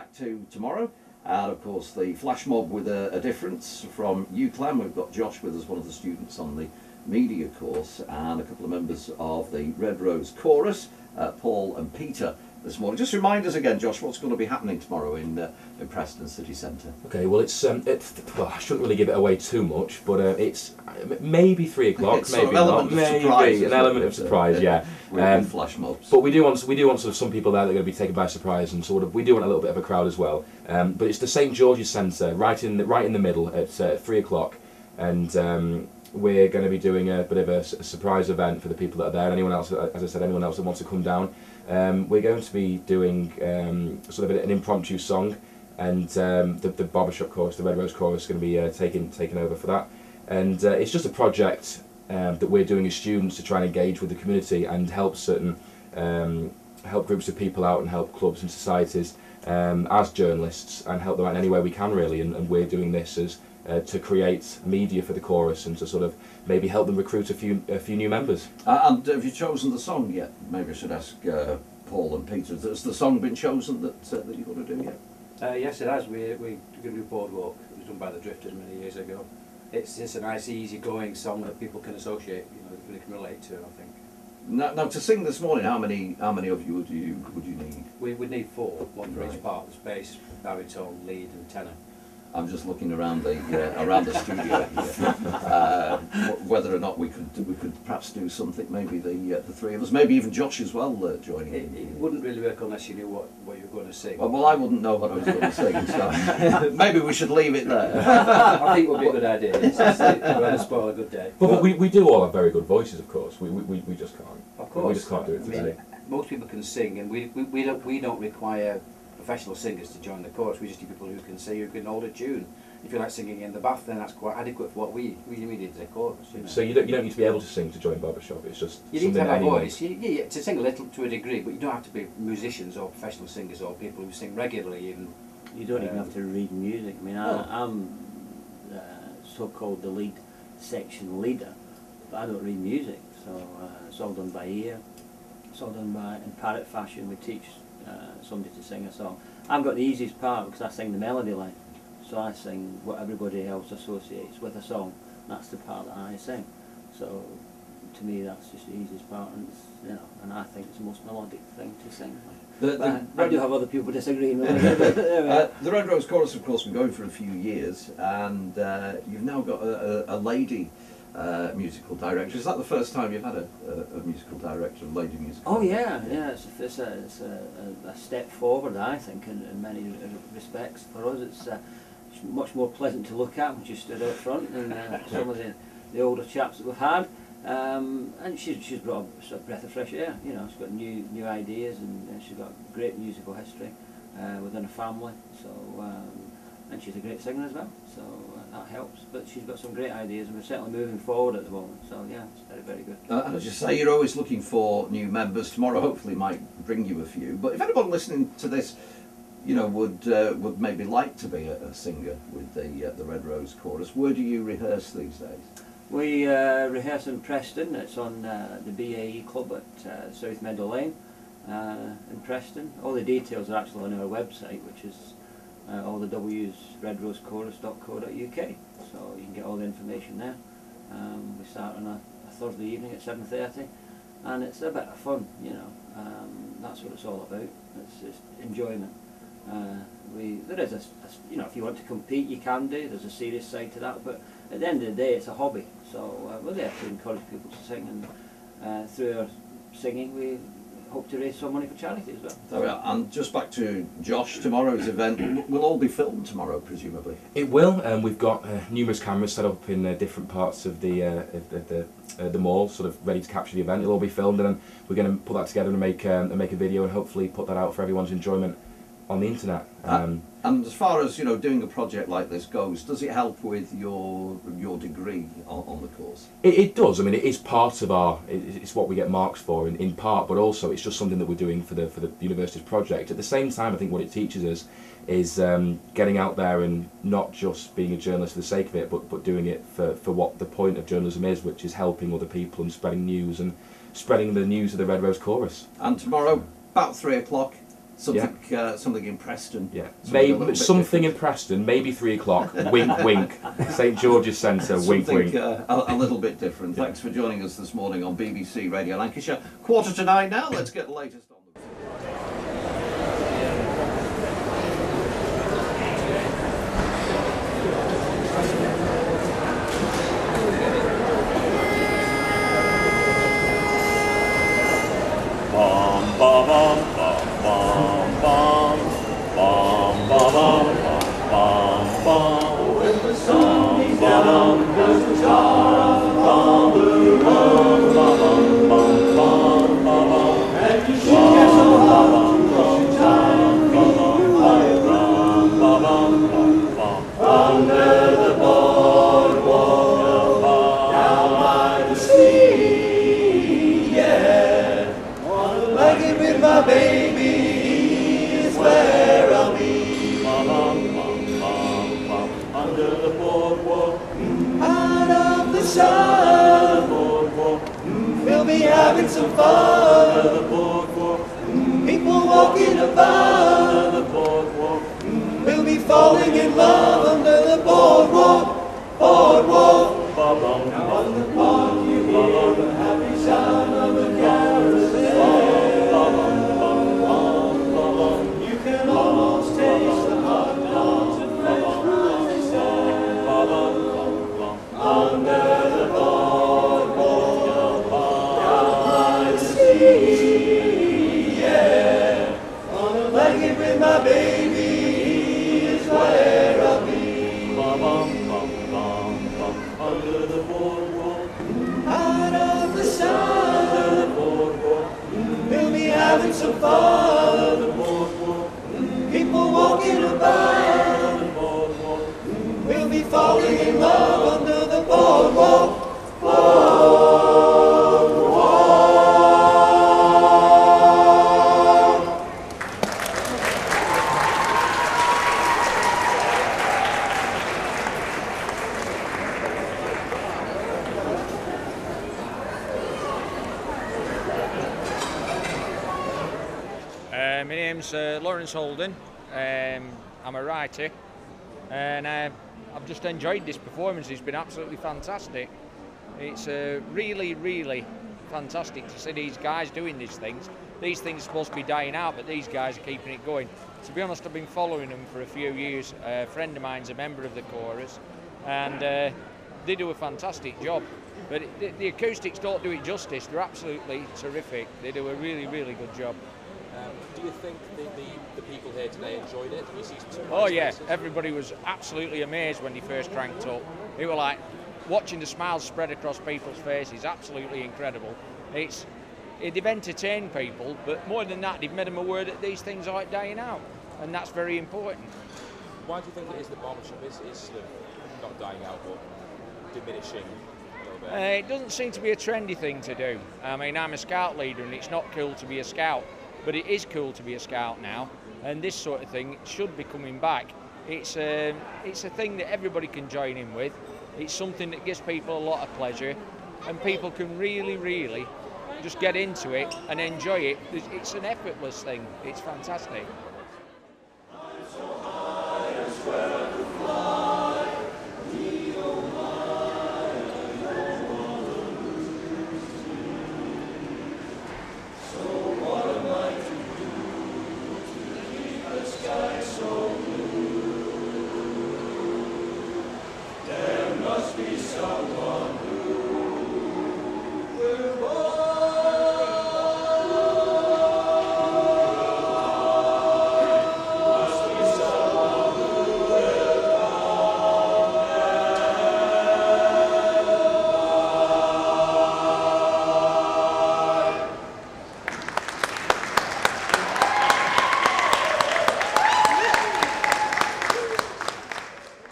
back to tomorrow. And of course the Flashmob with a difference from UCLan. We've got Josh with us, one of the students on the media course, and a couple of members of the Red Rose Chorus, Paul and Peter, this morning. Just remind us again, Josh, what's going to be happening tomorrow in Preston City Centre? Okay, well well, I shouldn't really give it away too much, but it's maybe 3 o'clock, maybe not, maybe an element of surprise, yeah. With flash mobs. But we do want sort of some people there that are going to be taken by surprise, and sort of we do want a little bit of a crowd as well. But it's the St George's Centre, right in the middle at 3 o'clock, and we're going to be doing a bit of a surprise event for the people that are there. And anyone else, as I said, anyone else that wants to come down. We're going to be doing sort of an impromptu song, and the barbershop chorus, the Red Rose Chorus, is going to be taking over for that. And it's just a project that we're doing as students to try and engage with the community and help help groups of people out and help clubs and societies as journalists, and help them out in any way we can, really. And we're doing this as to create media for the chorus and to sort of maybe help them recruit a few new members. And have you chosen the song yet? Maybe I should ask Paul and Peter. Has the song been chosen that you're going to do yet? Yes, it has. We're going to do Boardwalk. It was done by the Drifters many years ago. It's a nice, easy-going song that people can associate, they can relate to, I think. Now, to sing this morning, how many of you would you need? We would need 4, one for each part. There's bass, baritone, lead, and tenor. I'm just looking around the studio here, whether or not we could perhaps do something. Maybe the 3 of us, maybe even Josh as well joining. It wouldn't really work unless you knew what you were going to sing. Well, I wouldn't know what I was going to sing, so maybe we should leave it there. I think it would be a good idea. It's spoil a good day. But we do all have very good voices, of course. We just can't. Of course. We just can't do it today. Most people can sing, and we don't require professional singers to join the chorus. We just need people who can sing, who can hold a tune. If you like singing in the bath, then that's quite adequate for what we need as a chorus. So you don't need to be able to sing to join barbershop. It's just you need to have a voice. Yeah, to sing a little to a degree, but you don't have to be musicians or professional singers or people who sing regularly. Even you don't even have to read music. I mean, I'm so-called the lead section leader, but I don't read music, so it's all done by ear. It's all done in parrot fashion. We teach somebody to sing a song. I've got the easiest part because I sing the melody line, so I sing what everybody else associates with a song. That's the part that I sing. So to me, that's just the easiest part, and and I think it's the most melodic thing to sing. I do have other people disagreeing with me. The Red Rose Chorus, of course, been going for a few years, and you've now got a lady musical director. Is that the first time you've had a musical director, a lady musical director? Yeah. It's a step forward, I think, in many respects. For us, it's much more pleasant to look at when she stood up front than some of the older chaps that we've had. And she's brought a breath of fresh air. She's got new ideas, and she's got great musical history within a family. So and she's a great singer as well. So that helps. But she's got some great ideas, and we're certainly moving forward at the moment. So yeah, it's very, very good. And as you say, you're always looking for new members. Tomorrow, hopefully, might bring you a few. But if anyone listening to this, would maybe like to be a singer with the Red Rose Chorus, where do you rehearse these days? We rehearse in Preston. It's on the BAE Club at South Meadow Lane in Preston. All the details are actually on our website, which is all the W's redrosechorus.co.uk. So you can get all the information there. We start on a Thursday evening at 7:30, and it's a bit of fun. That's what it's all about. It's just enjoyment. There is if you want to compete, you can do. There's a serious side to that, but at the end of the day, it's a hobby. So we're there to encourage people to sing, and through our singing, we hope to raise some money for charity as well. There we are. And just back to Josh, tomorrow's event will all be filmed tomorrow, presumably. It will. We've got numerous cameras set up in different parts of the mall, sort of ready to capture the event. It'll all be filmed, and then we're going to put that together and make a video, and hopefully put that out for everyone's enjoyment on the internet. And as far as doing a project like this goes, does it help with your degree on the course? It does. I mean, it is part of it's what we get marks for in part, but also it's just something that we're doing for the university's project. At the same time, I think what it teaches us is getting out there and not just being a journalist for the sake of it, but doing it for what the point of journalism is, which is helping other people and spreading news, and spreading the news of the Red Rose Chorus. And tomorrow, about 3 o'clock, something in Preston. Yeah, maybe something in Preston, maybe 3 o'clock. Wink, wink. St George's Centre. Wink, wink. A little bit different. Yeah. Thanks for joining us this morning on BBC Radio Lancashire. 8:45 now. Let's get the latest on the. My baby is where I'll be. Under the boardwalk, out of the sun. We'll be having some fun. Under the boardwalk, people walking about. Under the boardwalk, we'll be falling in love under the boardwalk. Boardwalk. Now on the pond you hear the happy sound of a carousel. Almost taste the hot dogs and fresh fries under the boardwalk, down by the sea, yeah. On a blanket with my baby is where I'll be. Under the boardwalk, out of the sun. Under the boardwalk, we'll be having some fun. Under the boardwalk, people walking about the boardwalk. We'll be falling in love under the boardwalk. My name's Lawrence Holden. I'm a writer, and I've just enjoyed this performance. It's been absolutely fantastic. It's really, really fantastic to see these guys doing these things. These things are supposed to be dying out, but these guys are keeping it going. To be honest, I've been following them for a few years. A friend of mine's a member of the chorus, and they do a fantastic job. But the acoustics don't do it justice. They're absolutely terrific. They do a really, really good job. Do you think the people here today enjoyed it? Did you see some Oh yeah, everybody was absolutely amazed when they first cranked up. It was like watching the smiles spread across people's faces. Absolutely incredible. They've entertained people, but more than that, they've made them aware that these things aren't dying out, and that's very important. Why do you think it is that barbershop is sort of not dying out but diminishing a little bit? It doesn't seem to be a trendy thing to do. I mean, I'm a scout leader, and it's not cool to be a scout. But it is cool to be a scout now, and this sort of thing should be coming back. It's a thing that everybody can join in with. It's something that gives people a lot of pleasure, and people can really, really just get into it and enjoy it. It's an effortless thing. It's fantastic. There must be someone